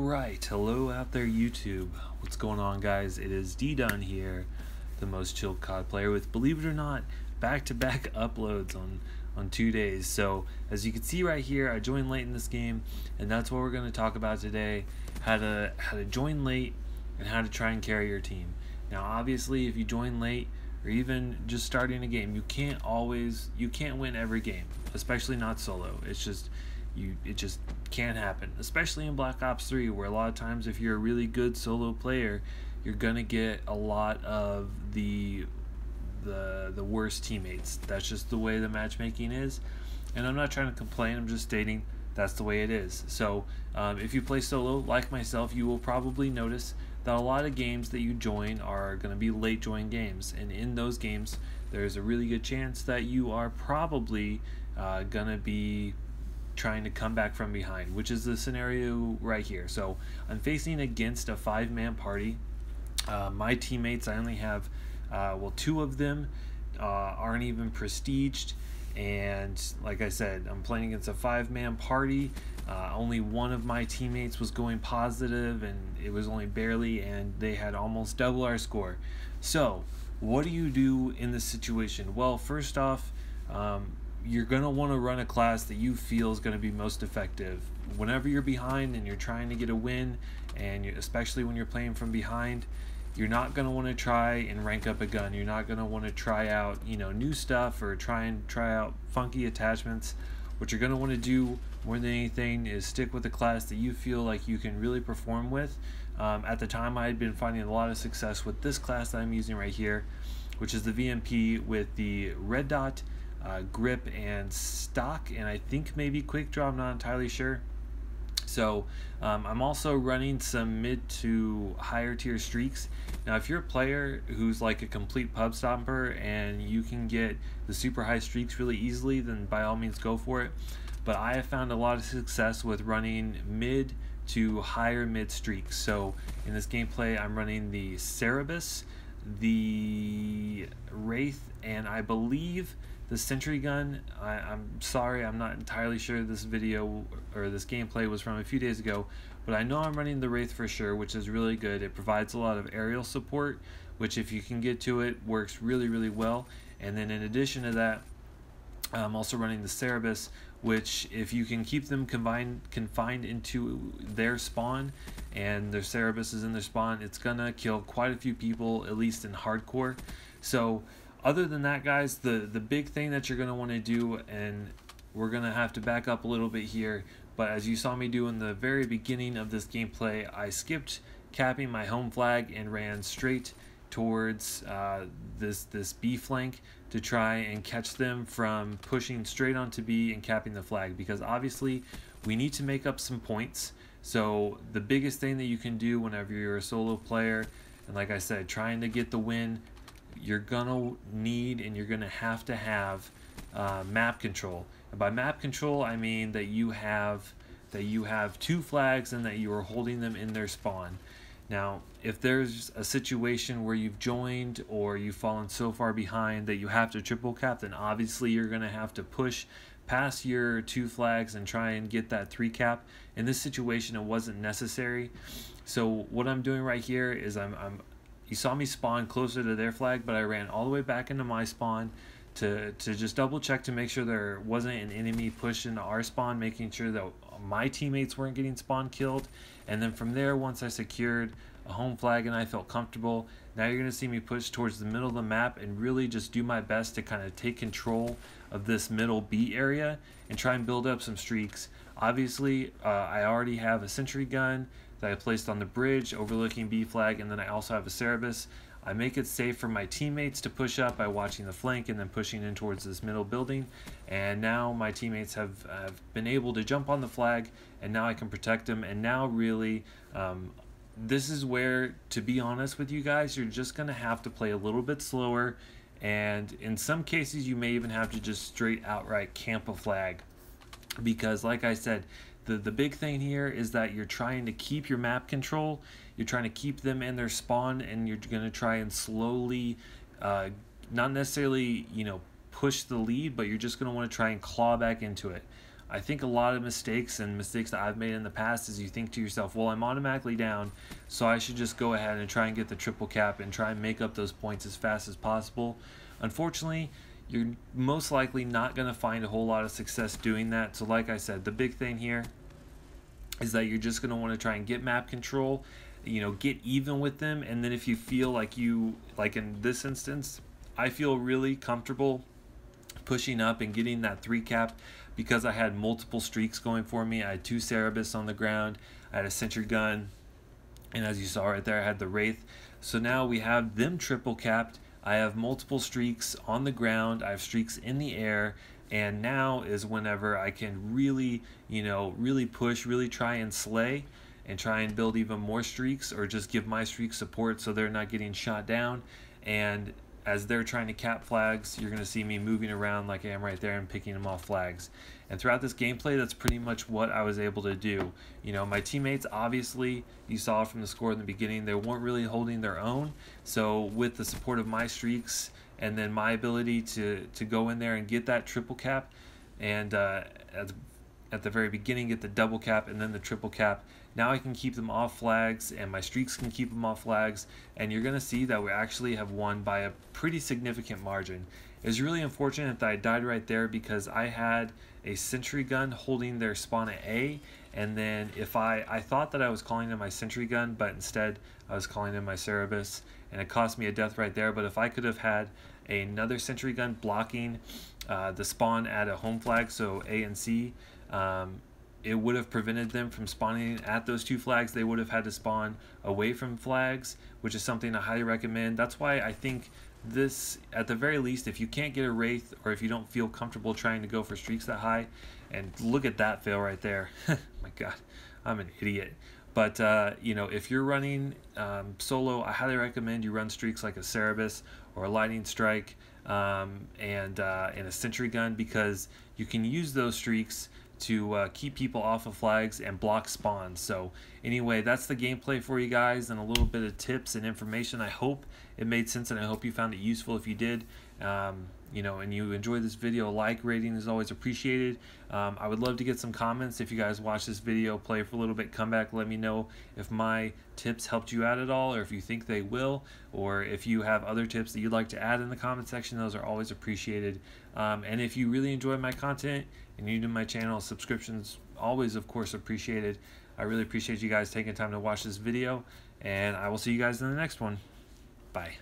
Alright, hello out there YouTube. What's going on, guys? It is D-Dun here, the most chill COD player with, believe it or not, back-to-back uploads on 2 days. So as you can see right here, I joined late in this game, and that's what we're going to talk about today. How to join late and how to try and carry your team. Now obviously if you join late or even just starting a game, you can't win every game, especially not solo. It just can't happen, especially in Black Ops 3, where a lot of times if you're a really good solo player, you're gonna get a lot of the worst teammates. That's just the way the matchmaking is, and I'm not trying to complain, I'm just stating that's the way it is. So if you play solo like myself, you will probably notice that a lot of games that you join are going to be late join games, and in those games there's a really good chance that you are probably going to be trying to come back from behind, which is the scenario right here. So I'm facing against a 5-man party. My teammates, I only have two of them aren't even prestiged, and like I said, I'm playing against a 5-man party. Only one of my teammates was going positive, and it was only barely, and they had almost double our score. So what do you do in this situation? Well, first off, you're going to want to run a class that you feel is going to be most effective. Whenever you're behind and you're trying to get a win, and especially when you're playing from behind, you're not going to want to try and rank up a gun. You're not going to want to try out new stuff or try out funky attachments. What you're going to want to do more than anything is stick with a class that you feel like you can really perform with. At the time, I had been finding a lot of success with this class that I'm using right here, which is the VMP with the red dot, grip, and stock, and I think maybe quick draw, I'm not entirely sure. So I'm also running some mid to higher tier streaks. Now if you're a player who's like a complete pub stomper and you can get the super high streaks really easily, then by all means go for it. But I have found a lot of success with running mid to higher mid streaks. So in this gameplay I'm running the Cerebus, the Wraith, and I believe the sentry gun. I'm sorry, I'm not entirely sure this video or this gameplay was from a few days ago, but I know I'm running the Wraith for sure, which is really good. It provides a lot of aerial support, which if you can get to it, works really, really well. And then in addition to that, I'm also running the Cerebus, which if you can keep them confined into their spawn, and their Cerebus is in their spawn, it's gonna kill quite a few people, at least in hardcore. So other than that, guys, the big thing that you're going to want to do, and we're going to have to back up a little bit here, but as you saw me do in the very beginning of this gameplay, I skipped capping my home flag and ran straight towards this B flank to try and catch them from pushing straight onto B and capping the flag, because obviously we need to make up some points. So the biggest thing that you can do whenever you're a solo player, and like I said, trying to get the win, you're gonna need and you're gonna have to have map control. And by map control, I mean that you have 2 flags and that you are holding them in their spawn. Now, if there's a situation where you've joined or you've fallen so far behind that you have to triple cap, then obviously you're gonna have to push past your 2 flags and try and get that 3 cap. In this situation, it wasn't necessary. So what I'm doing right here is you saw me spawn closer to their flag, but I ran all the way back into my spawn to just double check to make sure there wasn't an enemy pushed into our spawn, making sure that my teammates weren't getting spawn killed. And then from there, once I secured a home flag and I felt comfortable, now you're going to see me push towards the middle of the map and really just do my best to kind of take control of this middle B area and try and build up some streaks. Obviously, I already have a sentry gun that I placed on the bridge overlooking B flag, and then I also have a Cerebus. I make it safe for my teammates to push up by watching the flank and then pushing in towards this middle building, and now my teammates have been able to jump on the flag, and now I can protect them. And now really this is where, to be honest with you guys, you're just gonna have to play a little bit slower, and in some cases you may even have to just straight outright camp a flag, because like I said, the big thing here is that you're trying to keep your map control, you're trying to keep them in their spawn, and you're going to try and slowly, not necessarily push the lead, but you're just going to want to try and claw back into it. I think a lot of mistakes that I've made in the past is you think to yourself, well, I'm automatically down, so I should just go ahead and try and get the triple cap and try and make up those points as fast as possible. Unfortunately, you're most likely not going to find a whole lot of success doing that. So like I said, the big thing here is that you're just going to want to try and get map control, get even with them. And then if you feel like in this instance, I feel really comfortable pushing up and getting that 3 cap because I had multiple streaks going for me. I had 2 Cerebus on the ground, I had a sentry gun, and as you saw right there, I had the Wraith. So now we have them triple capped. I have multiple streaks on the ground, I have streaks in the air, and now is whenever I can really, really push, really try and slay and try and build even more streaks, or just give my streaks support so they're not getting shot down. And as they're trying to cap flags, you're going to see me moving around like I am right there and picking them off flags. And throughout this gameplay, that's pretty much what I was able to do. My teammates, obviously, you saw from the score in the beginning, they weren't really holding their own. So with the support of my streaks and then my ability to go in there and get that triple cap, and at the very beginning get the double cap and then the triple cap, now I can keep them off flags and my streaks can keep them off flags, and you're gonna see that we actually have won by a pretty significant margin. It's really unfortunate that I died right there because I had a sentry gun holding their spawn at A, and then if I thought that I was calling in my sentry gun, but instead I was calling in my Cerebus, and it cost me a death right there. But if I could have had another sentry gun blocking the spawn at a home flag, so A and C, it would have prevented them from spawning at those 2 flags. They would have had to spawn away from flags, which is something I highly recommend. That's why I think this, at the very least, if you can't get a Wraith, or if you don't feel comfortable trying to go for streaks that high, and look at that fail right there. My God, I'm an idiot. But if you're running solo, I highly recommend you run streaks like a Cerebus or a Lightning Strike and a sentry gun, because you can use those streaks to keep people off of flags and block spawns. So anyway, that's the gameplay for you guys, and a little bit of tips and information. I hope it made sense, and I hope you found it useful. If you did, and you enjoyed this video, like, rating is always appreciated. I would love to get some comments. If you guys watch this video, play for a little bit, come back, let me know if my tips helped you out at all, or if you think they will, or if you have other tips that you'd like to add in the comment section. Those are always appreciated. And if you really enjoy my content and you're new to my channel, subscriptions always, of course, appreciated. I really appreciate you guys taking time to watch this video, and I will see you guys in the next one. Bye.